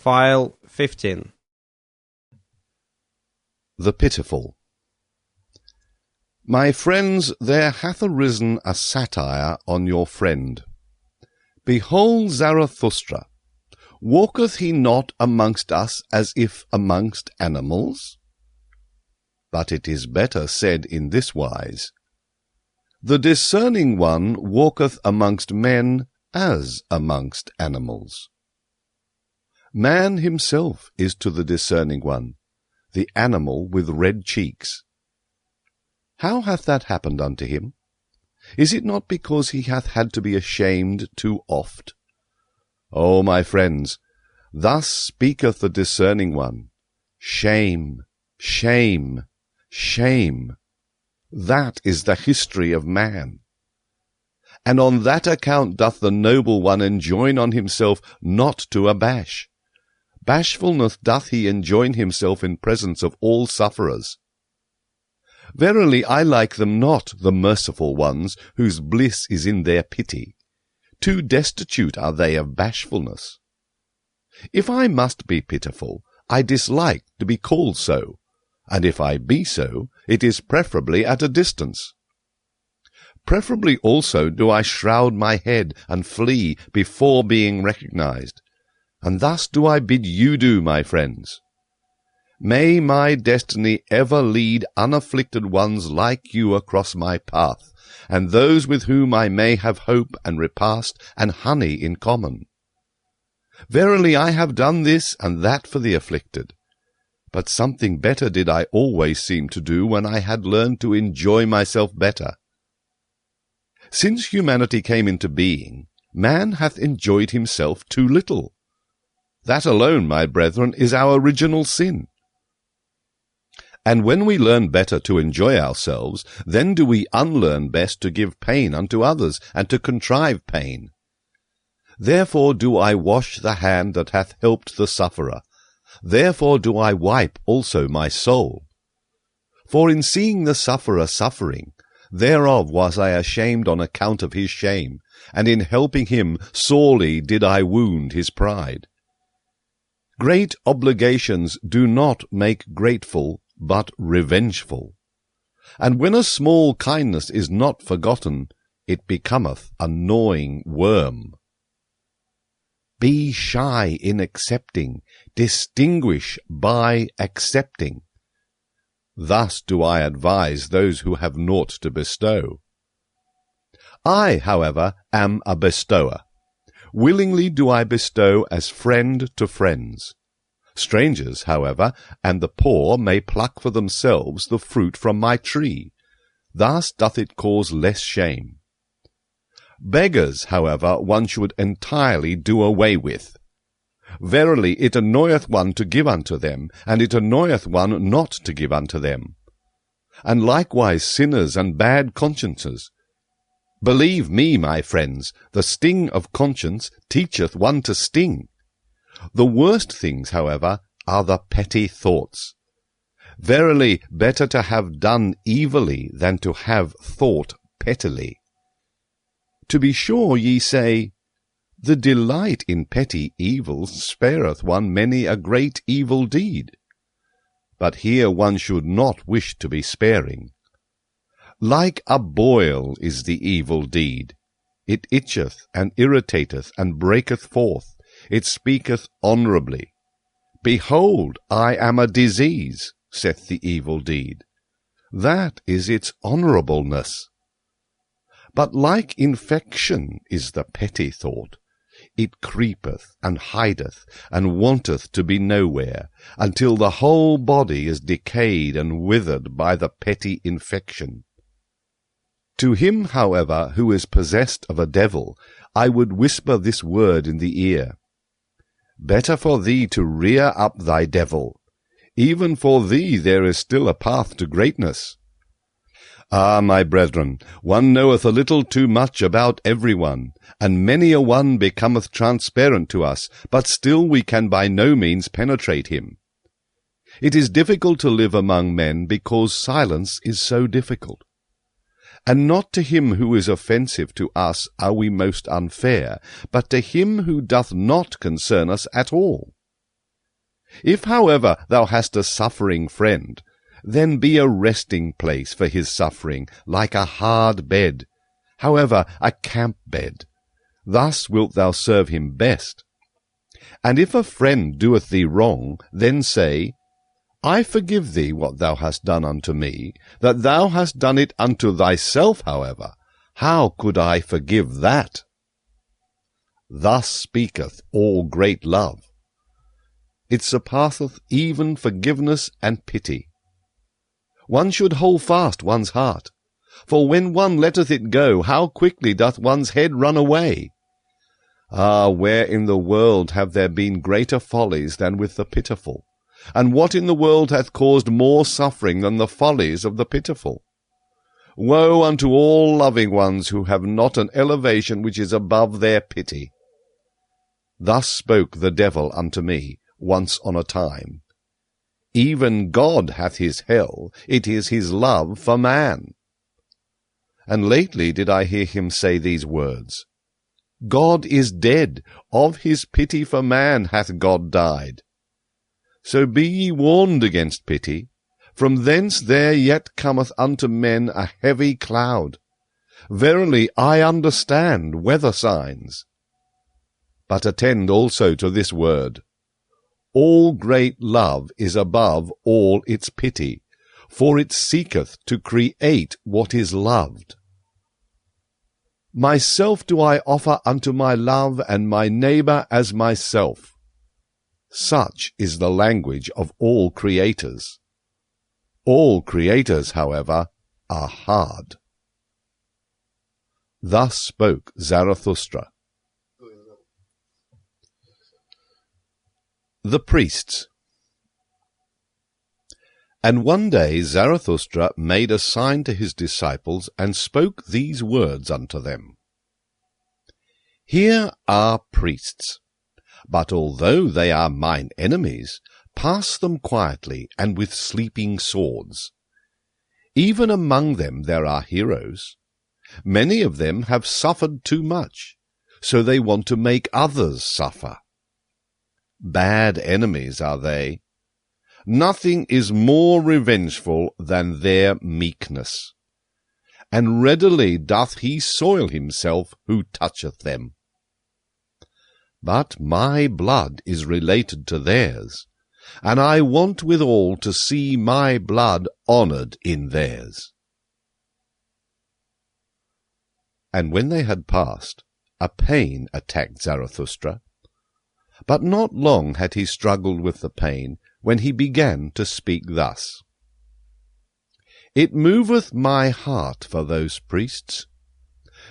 File 15. The Pitiful. My friends, there hath arisen a satire on your friend. Behold Zarathustra. Walketh he not amongst us as if amongst animals? But it is better said in this wise. The discerning one walketh amongst men as amongst animals. Man himself is to the discerning one, the animal with red cheeks. How hath that happened unto him? Is it not because he hath had to be ashamed too oft? O my friends, thus speaketh the discerning one. Shame, shame, shame. That is the history of man. And on that account doth the noble one enjoin on himself not to abash. Bashfulness doth he enjoin himself in presence of all sufferers. Verily I like them not, the merciful ones, whose bliss is in their pity. Too destitute are they of bashfulness. If I must be pitiful, I dislike to be called so, and if I be so, it is preferably at a distance. Preferably also do I shroud my head and flee before being recognized, and thus do I bid you do, my friends. May my destiny ever lead unafflicted ones like you across my path, and those with whom I may have hope and repast and honey in common. Verily I have done this and that for the afflicted, but something better did I always seem to do when I had learned to enjoy myself better. Since humanity came into being, man hath enjoyed himself too little. That alone, my brethren, is our original sin. And when we learn better to enjoy ourselves, then do we unlearn best to give pain unto others, and to contrive pain. Therefore do I wash the hand that hath helped the sufferer. Therefore do I wipe also my soul. For in seeing the sufferer suffering, thereof was I ashamed on account of his shame, and in helping him sorely did I wound his pride. Great obligations do not make grateful, but revengeful. And when a small kindness is not forgotten, it becometh a gnawing worm. Be shy in accepting, distinguish by accepting. Thus do I advise those who have naught to bestow. I, however, am a bestower. Willingly do I bestow as friend to friends. Strangers, however, and the poor may pluck for themselves the fruit from my tree. Thus doth it cause less shame. Beggars, however, one should entirely do away with. Verily it annoyeth one to give unto them, and it annoyeth one not to give unto them. And likewise sinners and bad consciences. Believe me, my friends, the sting of conscience teacheth one to sting. The worst things, however, are the petty thoughts. Verily, better to have done evilly than to have thought pettily. To be sure ye say, the delight in petty evils spareth one many a great evil deed. But here one should not wish to be sparing. Like a boil is the evil deed. It itcheth and irritateth and breaketh forth. It speaketh honourably. Behold, I am a disease, saith the evil deed. That is its honourableness. But like infection is the petty thought. It creepeth and hideth, and wanteth to be nowhere, until the whole body is decayed and withered by the petty infection. To him, however, who is possessed of a devil, I would whisper this word in the ear. Better for thee to rear up thy devil. Even for thee there is still a path to greatness. Ah, my brethren, one knoweth a little too much about every one, and many a one becometh transparent to us, but still we can by no means penetrate him. It is difficult to live among men because silence is so difficult. And not to him who is offensive to us are we most unfair, but to him who doth not concern us at all. If, however, thou hast a suffering friend, then be a resting place for his suffering, like a hard bed, however, a camp bed. Thus wilt thou serve him best. And if a friend doeth thee wrong, then say, I forgive thee what thou hast done unto me. That thou hast done it unto thyself, however, how could I forgive that? Thus speaketh all great love. It surpasseth even forgiveness and pity. One should hold fast one's heart, for when one letteth it go, how quickly doth one's head run away. Ah, where in the world have there been greater follies than with the pitiful? And what in the world hath caused more suffering than the follies of the pitiful? Woe unto all loving ones who have not an elevation which is above their pity. Thus spoke the devil unto me once on a time. Even God hath his hell, it is his love for man. And lately did I hear him say these words, God is dead, of his pity for man hath God died. So be ye warned against pity. From thence there yet cometh unto men a heavy cloud. Verily I understand weather signs. But attend also to this word. All great love is above all its pity, for it seeketh to create what is loved. Myself do I offer unto my love, and my neighbour as myself. Such is the language of all creators. All creators, however, are hard. Thus spoke Zarathustra. The Priests. And one day Zarathustra made a sign to his disciples, and spoke these words unto them. Here are priests, but although they are mine enemies, pass them quietly and with sleeping swords. Even among them there are heroes. Many of them have suffered too much, so they want to make others suffer. Bad enemies are they. Nothing is more revengeful than their meekness. And readily doth he soil himself who toucheth them. But my blood is related to theirs, and I want withal to see my blood honoured in theirs. And when they had passed, a pain attacked Zarathustra. But not long had he struggled with the pain, when he began to speak thus. It moveth my heart for those priests.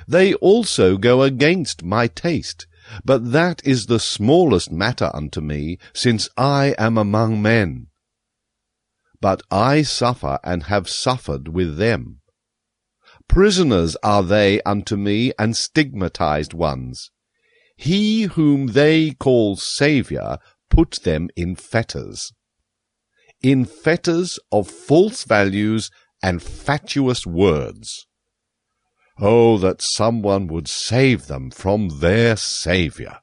They also go against my taste, but that is the smallest matter unto me, since I am among men. But I suffer and have suffered with them. Prisoners are they unto me, and stigmatized ones. He whom they call Saviour put them in fetters of false values and fatuous words. Oh, that someone would save them from their Saviour!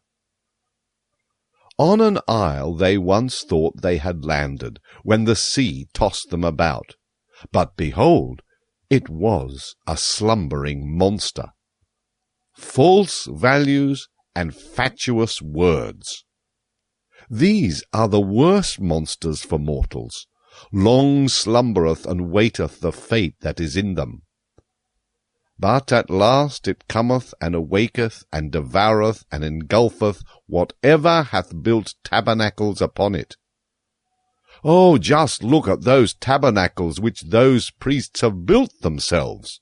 On an isle they once thought they had landed, when the sea tossed them about. But behold, it was a slumbering monster. False values and fatuous words. These are the worst monsters for mortals. Long slumbereth and waiteth the fate that is in them. But at last it cometh and awaketh, and devoureth and engulfeth whatever hath built tabernacles upon it. Oh, just look at those tabernacles which those priests have built themselves.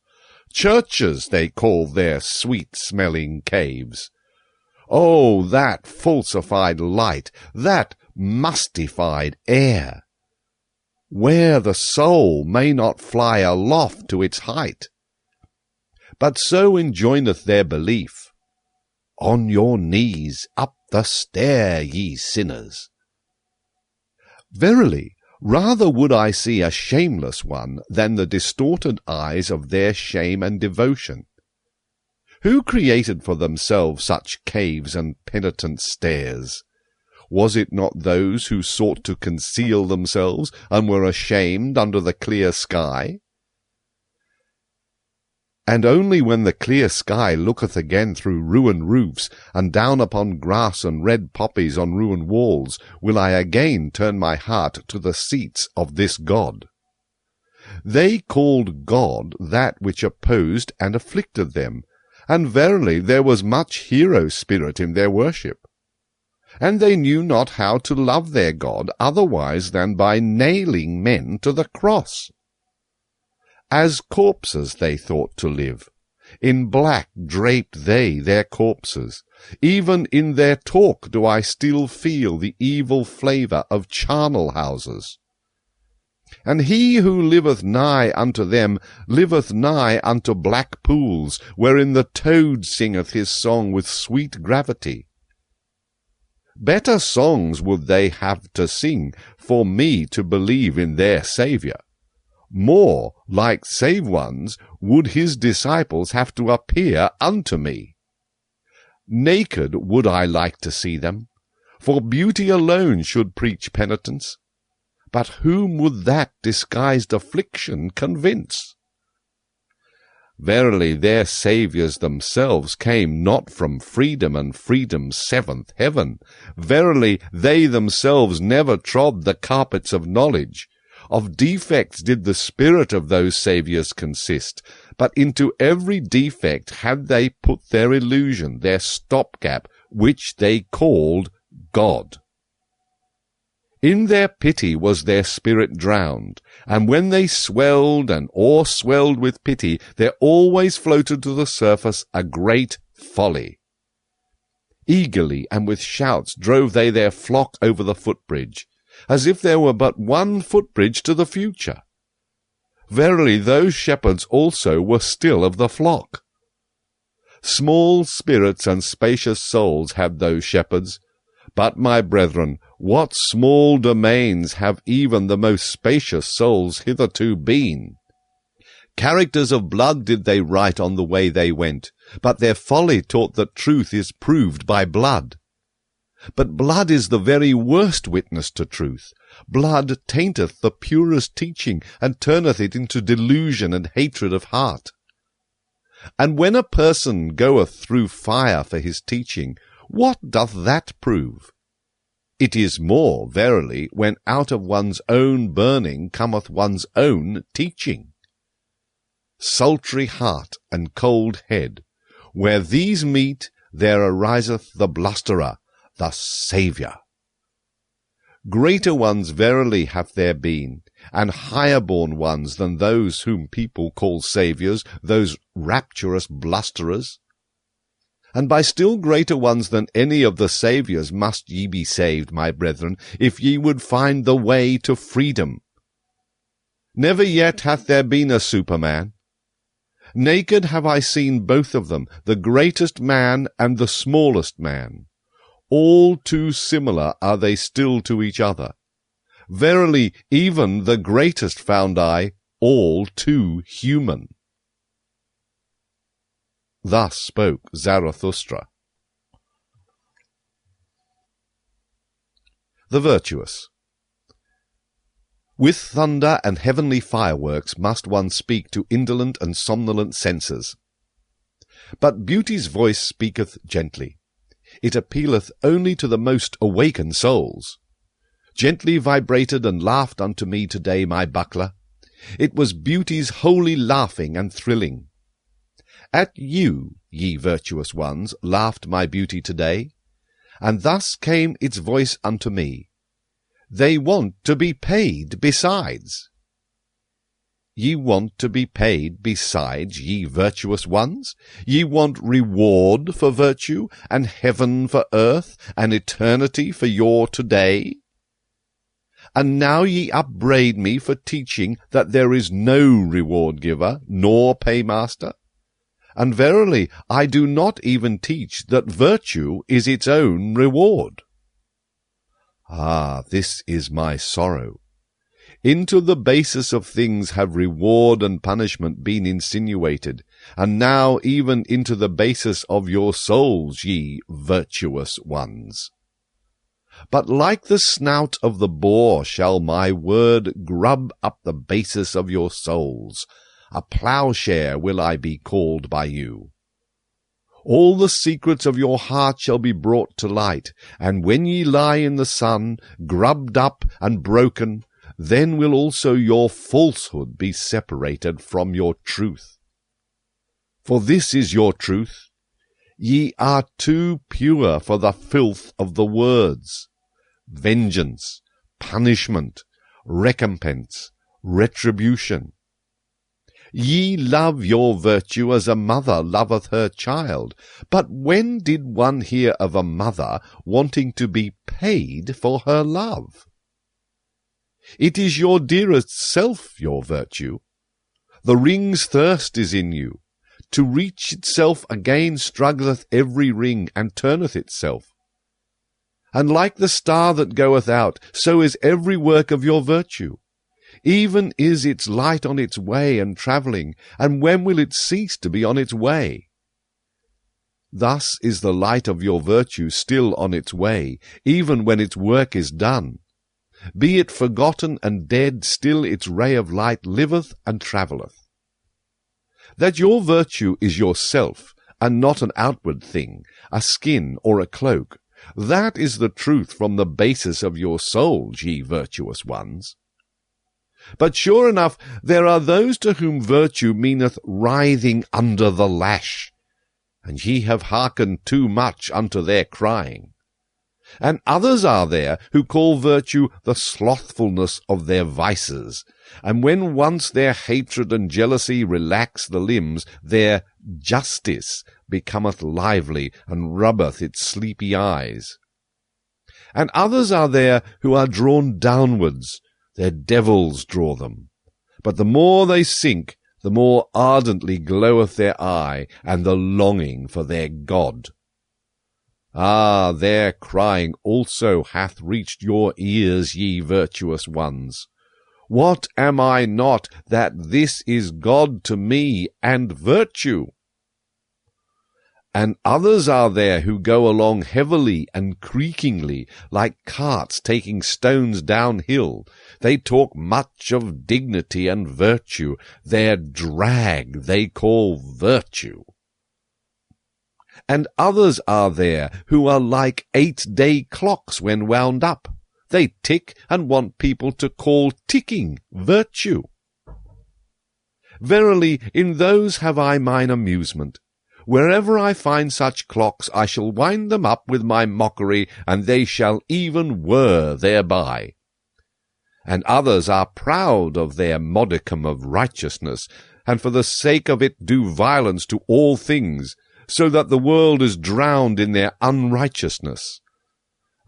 Churches they call their sweet-smelling caves. Oh, that falsified light, that mustified air, where the soul may not fly aloft to its height. But so enjoineth their belief, On your knees up the stair, ye sinners. Verily, rather would I see a shameless one than the distorted eyes of their shame and devotion. Who created for themselves such caves and penitent stairs? Was it not those who sought to conceal themselves and were ashamed under the clear sky? And only when the clear sky looketh again through ruined roofs, and down upon grass and red poppies on ruined walls, will I again turn my heart to the seats of this God. They called God that which opposed and afflicted them, and verily there was much hero spirit in their worship. And they knew not how to love their God otherwise than by nailing men to the cross. As corpses they thought to live. In black draped they their corpses. Even in their talk do I still feel the evil flavour of charnel houses. And he who liveth nigh unto them liveth nigh unto black pools, wherein the toad singeth his song with sweet gravity. Better songs would they have to sing for me to believe in their Saviour. More like save ones would his disciples have to appear unto me. Naked would I like to see them, for beauty alone should preach penitence. But whom would that disguised affliction convince? Verily their Saviours themselves came not from freedom and freedom's seventh heaven. Verily they themselves never trod the carpets of knowledge. Of defects did the spirit of those Saviours consist, but into every defect had they put their illusion, their stopgap, which they called God. In their pity was their spirit drowned, and when they swelled and o'erswelled with pity, there always floated to the surface a great folly. Eagerly and with shouts drove they their flock over the footbridge, as if there were but one footbridge to the future. Verily those shepherds also were still of the flock. Small spirits and spacious souls had those shepherds, but, my brethren, what small domains have even the most spacious souls hitherto been? Characters of blood did they write on the way they went, but their folly taught that truth is proved by blood. But blood is the very worst witness to truth. Blood tainteth the purest teaching, and turneth it into delusion and hatred of heart. And when a person goeth through fire for his teaching, what doth that prove? It is more, verily, when out of one's own burning cometh one's own teaching. Sultry heart and cold head, where these meet, there ariseth the blusterer, the Saviour. Greater ones verily have there been, and higher-born ones than those whom people call saviours, those rapturous blusterers. And by still greater ones than any of the saviours must ye be saved, my brethren, if ye would find the way to freedom. Never yet hath there been a Superman. Naked have I seen both of them, the greatest man and the smallest man. All too similar are they still to each other. Verily, even the greatest found I all too human. Thus spoke Zarathustra. The Virtuous. With thunder and heavenly fireworks must one speak to indolent and somnolent senses. But beauty's voice speaketh gently. It appealeth only to the most awakened souls. Gently vibrated and laughed unto me today my buckler. It was beauty's holy laughing and thrilling. At you, ye virtuous ones, laughed my beauty today, and thus came its voice unto me. They want to be paid besides. Ye want to be paid besides, ye virtuous ones? Ye want reward for virtue, and heaven for earth, and eternity for your today? And now ye upbraid me for teaching that there is no reward-giver, nor paymaster? And verily, I do not even teach that virtue is its own reward. Ah, this is my sorrow. Into the basis of things have reward and punishment been insinuated, and now even into the basis of your souls, ye virtuous ones. But like the snout of the boar shall my word grub up the basis of your souls. A plowshare will I be called by you. All the secrets of your heart shall be brought to light, and when ye lie in the sun, grubbed up and broken, then will also your falsehood be separated from your truth. For this is your truth: ye are too pure for the filth of the words. Vengeance, punishment, recompense, retribution. Ye love your virtue as a mother loveth her child. But when did one hear of a mother wanting to be paid for her love? It is your dearest self, your virtue. The ring's thirst is in you. To reach itself again struggleth every ring, and turneth itself. And like the star that goeth out, so is every work of your virtue. Even is its light on its way and travelling, and when will it cease to be on its way? Thus is the light of your virtue still on its way, even when its work is done. Be it forgotten and dead, still its ray of light liveth and travelleth. That your virtue is yourself, and not an outward thing, a skin or a cloak, that is the truth from the basis of your souls, ye virtuous ones. But sure enough, there are those to whom virtue meaneth writhing under the lash, and ye have hearkened too much unto their crying. And others are there who call virtue the slothfulness of their vices, and when once their hatred and jealousy relax the limbs, their justice becometh lively, and rubbeth its sleepy eyes. And others are there who are drawn downwards, their devils draw them. But the more they sink, the more ardently gloweth their eye, and the longing for their God. Ah, their crying also hath reached your ears, ye virtuous ones. What am I not, that this is God to me, and virtue? And others are there who go along heavily and creakingly, like carts taking stones downhill. They talk much of dignity and virtue. Their drag they call virtue. And others are there who are like 8-day clocks when wound up. They tick and want people to call ticking virtue. Verily, in those have I mine amusement. Wherever I find such clocks, I shall wind them up with my mockery, and they shall even whir thereby. And others are proud of their modicum of righteousness, and for the sake of it do violence to all things, so that the world is drowned in their unrighteousness.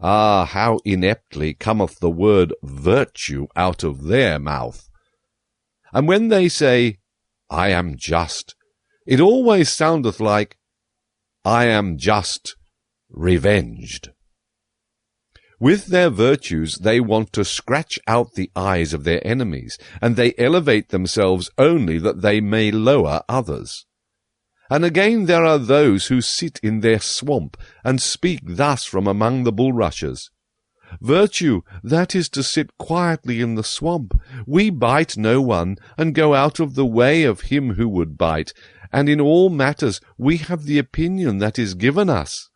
Ah, how ineptly cometh the word virtue out of their mouth! And when they say, I am just, it always soundeth like, I am just revenged. With their virtues they want to scratch out the eyes of their enemies, and they elevate themselves only that they may lower others. And again there are those who sit in their swamp, and speak thus from among the bulrushes. Virtue, that is to sit quietly in the swamp. We bite no one, and go out of the way of him who would bite, and in all matters we have the opinion that is given us.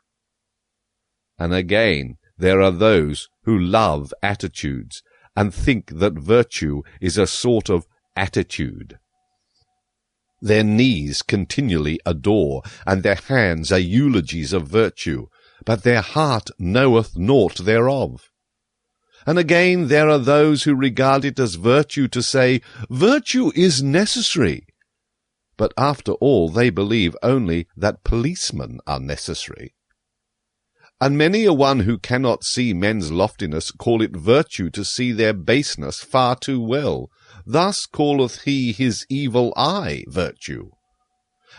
And again there are those who love attitudes, and think that virtue is a sort of attitude. Their knees continually adore, and their hands are eulogies of virtue, but their heart knoweth naught thereof. And again there are those who regard it as virtue to say, virtue is necessary. But after all they believe only that policemen are necessary. And many a one who cannot see men's loftiness call it virtue to see their baseness far too well. Thus calleth he his evil eye virtue.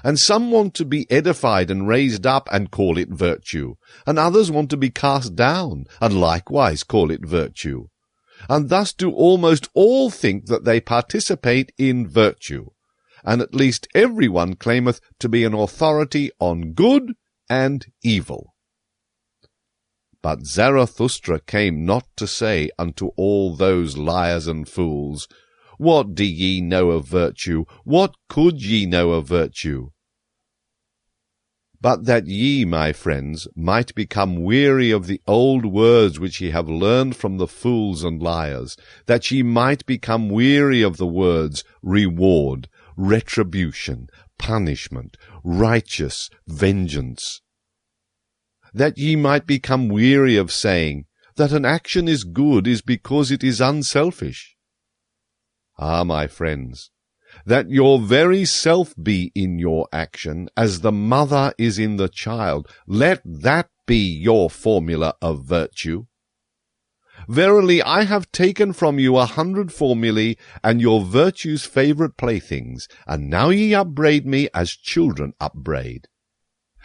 And some want to be edified and raised up, and call it virtue, and others want to be cast down, and likewise call it virtue. And thus do almost all think that they participate in virtue, and at least every one claimeth to be an authority on good and evil. But Zarathustra came not to say unto all those liars and fools, What do ye know of virtue? What could ye know of virtue? But that ye, my friends, might become weary of the old words which ye have learned from the fools and liars, that ye might become weary of the words reward, retribution, punishment, righteous, vengeance, that ye might become weary of saying that an action is good is because it is unselfish. Ah, my friends, that your very self be in your action, as the mother is in the child, let that be your formula of virtue. Verily, I have taken from you 100 formulae, and your virtue's favourite playthings, and now ye upbraid me as children upbraid.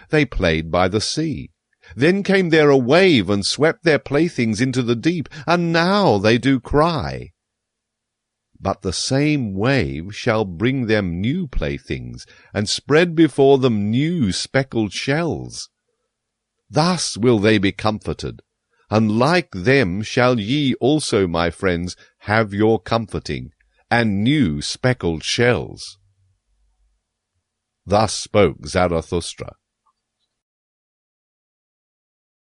They played by the sea. Then came there a wave, and swept their playthings into the deep, and now they do cry. But the same wave shall bring them new playthings, and spread before them new speckled shells. Thus will they be comforted, and like them shall ye also, my friends, have your comforting, and new speckled shells. Thus spoke Zarathustra.